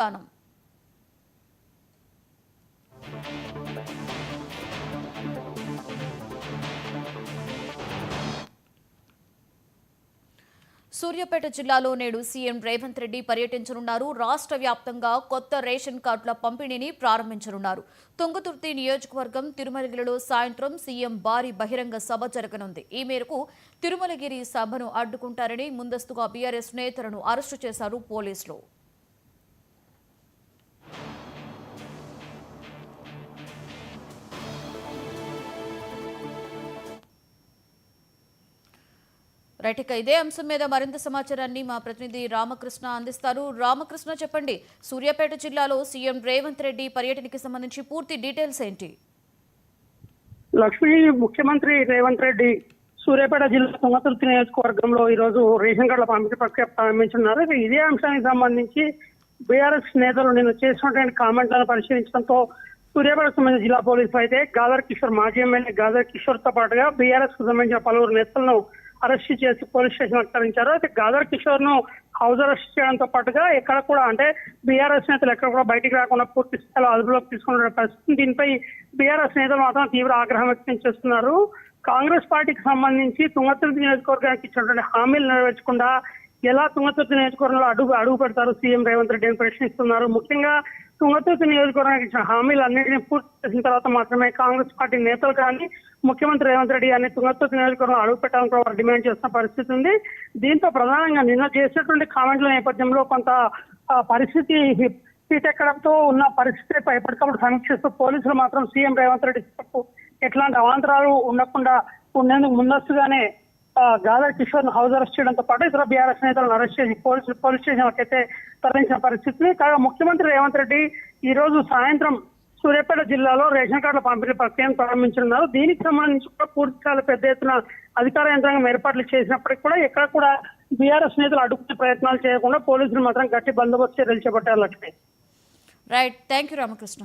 స్థానం. సూర్యాపేట జిల్లాలో నేడు సీఎం రేవంత్ రెడ్డి పర్యటించనున్నారు. రాష్ట్ర వ్యాప్తంగా కొత్త రేషన్ కార్డుల పంపిణీని ప్రారంభించనున్నారు. తుంగతుర్తి నియోజకవర్గం తిరుమలగిరిలో సాయంత్రం సీఎం భారీ బహిరంగ సభ జరగనుంది. ఈ మేరకు తిరుమలగిరి సభను అడ్డుకుంటారని ముందస్తుగా బీఆర్ఎస్ నేతలను అరెస్టు చేశారు పోలీసులు. రైట్, ఇక ఇదే అంశం మీద మరింత సమాచారాన్ని మా ప్రతినిధి రామకృష్ణ అందిస్తారు. రామకృష్ణ, చెప్పండి, సూర్యాపేట జిల్లాలో సీఎం రేవంత్ రెడ్డి పర్యటనకి సంబంధించి పూర్తి డీటెయిల్స్ ఏంటి? లక్ష్మి, ముఖ్యమంత్రి రేవంత్ రెడ్డి సూర్యాపేట జిల్లా తుంగతుర్తి నియోజకవర్గంలో ఈ రోజు రేషన్ కార్డుల పంపిణీ ప్రక్రియ ప్రారంభించున్నారు. ఇదే అంశానికి సంబంధించి బీఆర్ఎస్ నేతలు నిన్న చేసినటువంటి కామెంట్లను పరిశీలించడంతో సూర్యాపేటకు సంబంధించిన జిల్లా పోలీసులు అయితే గాదర్ కిషోర్, మాజీ ఎమ్మెల్యే గాదర్ కిషోర్ తో పాటుగా బీఆర్ఎస్ కు సంబంధించిన పలువురు నేతలను అరెస్ట్ చేసి పోలీస్ స్టేషన్ తరలించారు. అయితే గాదర్ కిషోర్ ను హౌస్ అరెస్ట్ చేయడంతో పాటుగా ఎక్కడ కూడా అంటే బీఆర్ఎస్ నేతలు ఎక్కడ కూడా బయటికి రాకుండా పూర్తి స్థాయిలో అదుపులోకి తీసుకున్న పరిస్థితి. దీనిపై బీఆర్ఎస్ నేతలు మాత్రం తీవ్ర ఆగ్రహం వ్యక్తం చేస్తున్నారు. కాంగ్రెస్ పార్టీకి సంబంధించి తుంగతుర్తి నియోజకవర్గానికి ఇచ్చినటువంటి హామీలు నెరవేర్చకుండా ఎలా తుంగతుర్తి నియోజకవర్గంలో అడుగు పెడతారు సీఎం రేవంత్ రెడ్డి అని ప్రశ్నిస్తున్నారు. ముఖ్యంగా తుంగతుర్తి నియోజకవర్గానికి ఇచ్చిన హామీలు అన్నింటినీ పూర్తి చేసిన తర్వాత మాత్రమే కాంగ్రెస్ పార్టీ నేతలు కానీ ముఖ్యమంత్రి రేవంత్ రెడ్డి గారిని తుంగతుర్తి నియోజకవర్గం అడుగు పెట్టాలని కూడా డిమాండ్ చేస్తున్న పరిస్థితి ఉంది. దీంతో ప్రధానంగా నిన్న చేసినటువంటి కామెంట్ల నేపథ్యంలో కొంత పరిస్థితి పీటెక్కడంతో ఉన్న పరిస్థితిపై ఎప్పటికప్పుడు సమీక్షిస్తూ పోలీసులు మాత్రం సీఎం రేవంత్ రెడ్డి ఎట్లాంటి అవాంతరాలు ఉండకుండా ఉండేందుకు ముందస్తుగానే గాదర్ కిషోర్ ను హౌస్ అరెస్ట్ చేయడంతో పాటు ఇతర బీఆర్ఎస్ నేతలను అరెస్ట్ చేసి పోలీస్ స్టేషన్లకు అయితే తరలించిన పరిస్థితిని. కాగా ముఖ్యమంత్రి రేవంత్ రెడ్డి ఈ రోజు సాయంత్రం సూర్యాపేట జిల్లాలో రేషన్ కార్డుల పంపిణీ ప్రక్రియను ప్రారంభించనున్నారు. దీనికి సంబంధించి కూడా పూర్తి స్థాయిలో పెద్ద ఎత్తున అధికార యంత్రాంగం ఏర్పాట్లు చేసినప్పటికీ కూడా ఎక్కడ కూడా బీఆర్ఎస్ నేతలు అడ్డుకునే ప్రయత్నాలు చేయకుండా పోలీసులు మాత్రం గట్టి బందోబస్తు చర్యలు చేపట్టారు. Lakshmi. Right, thank you Ramakrishna.